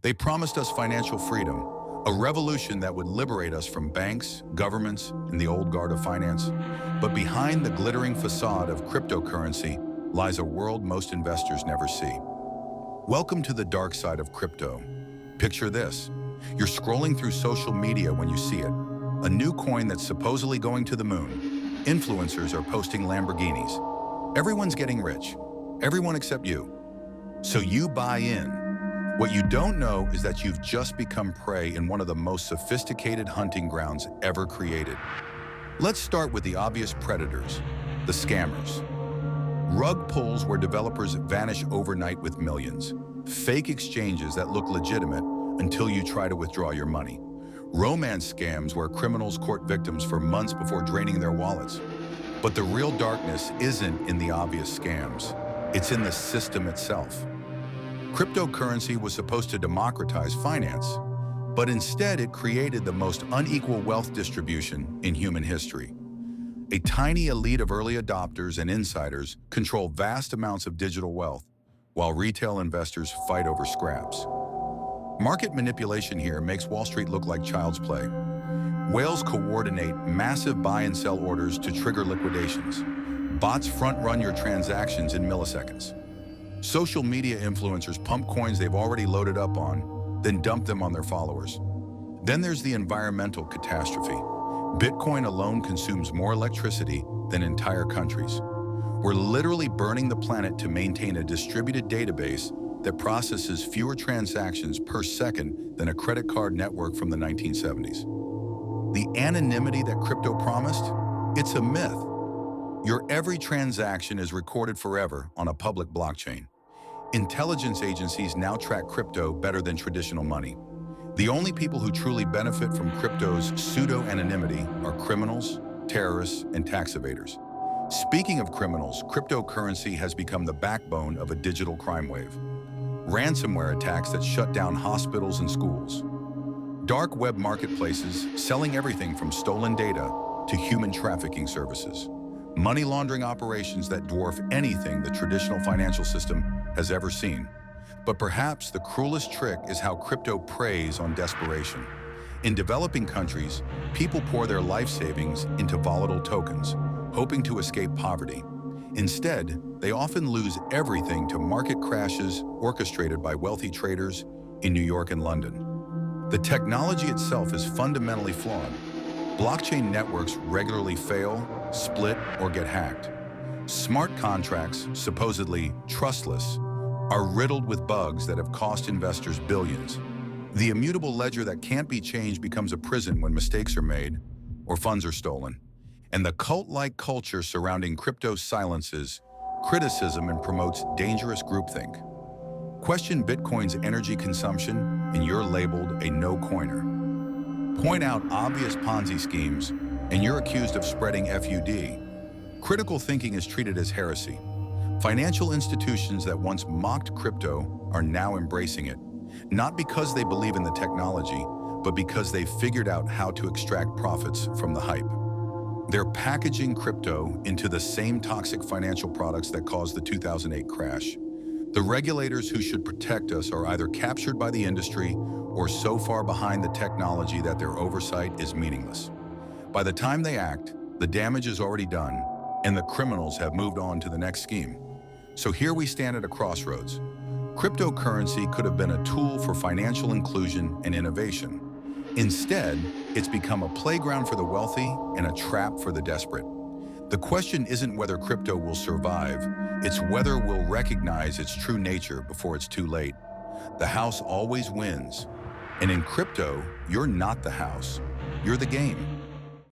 They promised us financial freedom, a revolution that would liberate us from banks, governments, and the old guard of finance. But behind the glittering facade of cryptocurrency lies a world most investors never see. Welcome to the dark side of crypto. Picture this. You're scrolling through social media when you see it. A new coin that's supposedly going to the moon. Influencers are posting Lamborghinis. Everyone's getting rich. Everyone except you. So you buy in. What you don't know is that you've just become prey in one of the most sophisticated hunting grounds ever created. Let's start with the obvious predators, the scammers. Rug pulls where developers vanish overnight with millions. Fake exchanges that look legitimate until you try to withdraw your money. Romance scams where criminals court victims for months before draining their wallets. But the real darkness isn't in the obvious scams. It's in the system itself. Cryptocurrency was supposed to democratize finance, but instead it created the most unequal wealth distribution in human history. A tiny elite of early adopters and insiders control vast amounts of digital wealth, while retail investors fight over scraps. Market manipulation here makes Wall Street look like child's play. Whales coordinate massive buy and sell orders to trigger liquidations. Bots front-run your transactions in milliseconds. Social media influencers pump coins they've already loaded up on, then dump them on their followers. Then there's the environmental catastrophe. Bitcoin alone consumes more electricity than entire countries. We're literally burning the planet to maintain a distributed database that processes fewer transactions per second than a credit card network from the 1970s. The anonymity that crypto promised? It's a myth. Your every transaction is recorded forever on a public blockchain. Intelligence agencies now track crypto better than traditional money. The only people who truly benefit from crypto's pseudo-anonymity are criminals, terrorists, and tax evaders. Speaking of criminals, cryptocurrency has become the backbone of a digital crime wave. Ransomware attacks that shut down hospitals and schools. Dark web marketplaces selling everything from stolen data to human trafficking services. Money laundering operations that dwarf anything the traditional financial system has ever seen. But perhaps the cruelest trick is how crypto preys on desperation. In developing countries, people pour their life savings into volatile tokens, hoping to escape poverty. Instead, they often lose everything to market crashes orchestrated by wealthy traders in New York and London. The technology itself is fundamentally flawed. Blockchain networks regularly fail, split, or get hacked. Smart contracts, supposedly trustless, are riddled with bugs that have cost investors billions. The immutable ledger that can't be changed becomes a prison when mistakes are made or funds are stolen. And the cult-like culture surrounding crypto silences criticism and promotes dangerous groupthink. Question Bitcoin's energy consumption and you're labeled a no-coiner. Point out obvious Ponzi schemes and you're accused of spreading FUD. Critical thinking is treated as heresy. Financial institutions that once mocked crypto are now embracing it, not because they believe in the technology, but because they've figured out how to extract profits from the hype. They're packaging crypto into the same toxic financial products that caused the 2008 crash. The regulators who should protect us are either captured by the industry or so far behind the technology that their oversight is meaningless. By the time they act, the damage is already done, and the criminals have moved on to the next scheme. So here we stand at a crossroads. Cryptocurrency could have been a tool for financial inclusion and innovation. Instead, it's become a playground for the wealthy and a trap for the desperate. The question isn't whether crypto will survive, it's whether we'll recognize its true nature before it's too late. The house always wins. And in crypto, you're not the house, you're the game.